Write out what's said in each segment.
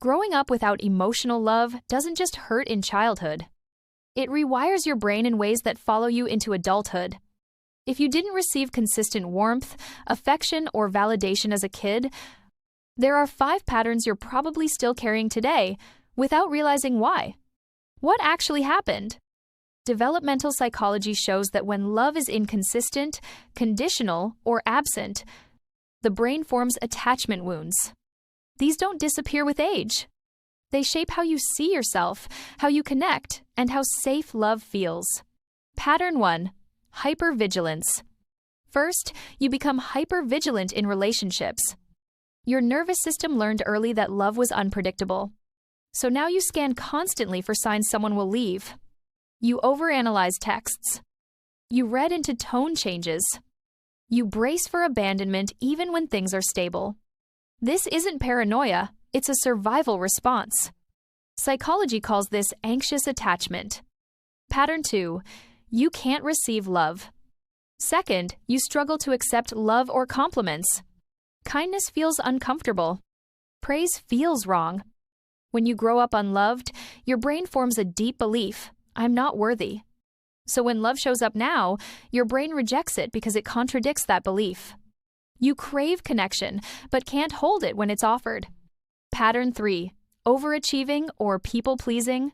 Growing up without emotional love doesn't just hurt in childhood. It rewires your brain in ways that follow you into adulthood. If you didn't receive consistent warmth, affection, or validation as a kid, there are 5 patterns you're probably still carrying today without realizing why. What actually happened? Developmental psychology shows that when love is inconsistent, conditional, or absent, the brain forms attachment wounds. These don't disappear with age. They shape how you see yourself, how you connect, and how safe love feels. Pattern 1. Hypervigilance. First, you become hypervigilant in relationships. Your nervous system learned early that love was unpredictable. So now you scan constantly for signs someone will leave. You overanalyze texts. You read into tone changes. You brace for abandonment even when things are stable. This isn't paranoia, it's a survival response. Psychology calls this anxious attachment. Pattern 2. You can't receive love. Second, you struggle to accept love or compliments. Kindness feels uncomfortable. Praise feels wrong. When you grow up unloved, your brain forms a deep belief, I'm not worthy. So when love shows up now, your brain rejects it because it contradicts that belief. You crave connection, but can't hold it when it's offered. Pattern 3. Overachieving or people-pleasing.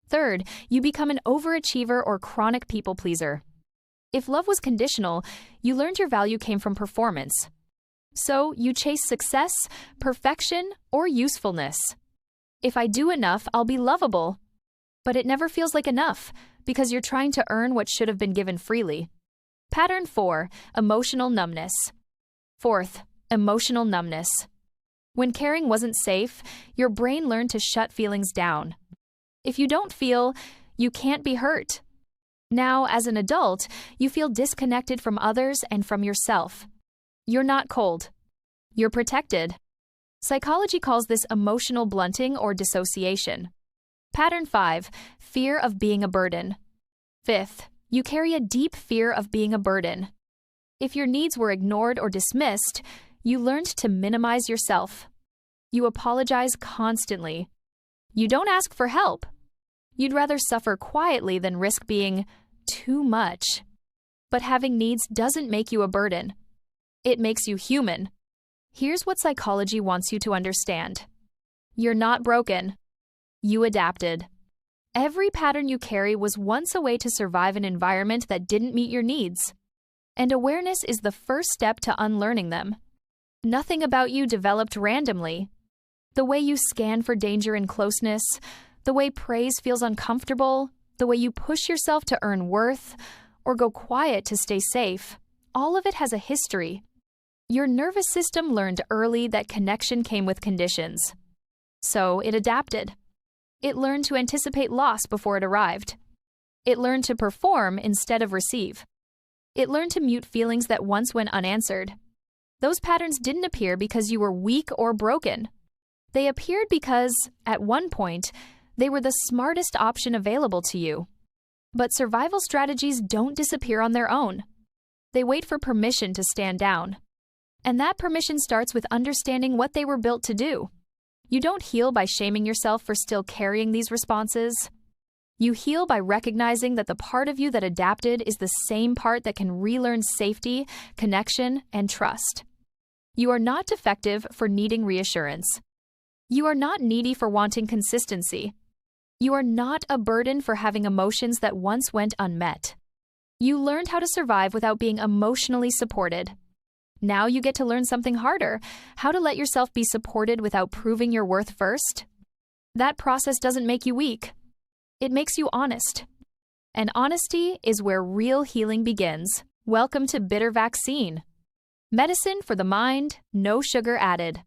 Third, you become an overachiever or chronic people-pleaser. If love was conditional, you learned your value came from performance. So you chase success, perfection, or usefulness. If I do enough, I'll be lovable. But it never feels like enough, because you're trying to earn what should have been given freely. Pattern 4. Emotional numbness. Fourth, emotional numbness. When caring wasn't safe, your brain learned to shut feelings down. If you don't feel, you can't be hurt. Now, as an adult, you feel disconnected from others and from yourself. You're not cold. You're protected. Psychology calls this emotional blunting or dissociation. Pattern 5. Fear of being a burden. Fifth, you carry a deep fear of being a burden. If your needs were ignored or dismissed, you learned to minimize yourself. You apologize constantly. You don't ask for help. You'd rather suffer quietly than risk being too much. But having needs doesn't make you a burden. It makes you human. Here's what psychology wants you to understand. You're not broken. You adapted. Every pattern you carry was once a way to survive an environment that didn't meet your needs. And awareness is the first step to unlearning them. Nothing about you developed randomly. The way you scan for danger and closeness, the way praise feels uncomfortable, the way you push yourself to earn worth, or go quiet to stay safe, all of it has a history. Your nervous system learned early that connection came with conditions. So it adapted. It learned to anticipate loss before it arrived. It learned to perform instead of receive. It learned to mute feelings that once went unanswered. Those patterns didn't appear because you were weak or broken. They appeared because, at one point, they were the smartest option available to you. But survival strategies don't disappear on their own. They wait for permission to stand down. And that permission starts with understanding what they were built to do. You don't heal by shaming yourself for still carrying these responses. You heal by recognizing that the part of you that adapted is the same part that can relearn safety, connection, and trust. You are not defective for needing reassurance. You are not needy for wanting consistency. You are not a burden for having emotions that once went unmet. You learned how to survive without being emotionally supported. Now you get to learn something harder, how to let yourself be supported without proving your worth first. That process doesn't make you weak. It makes you honest. And honesty is where real healing begins. Welcome to Bitter Vaccine. Medicine for the mind, no sugar added.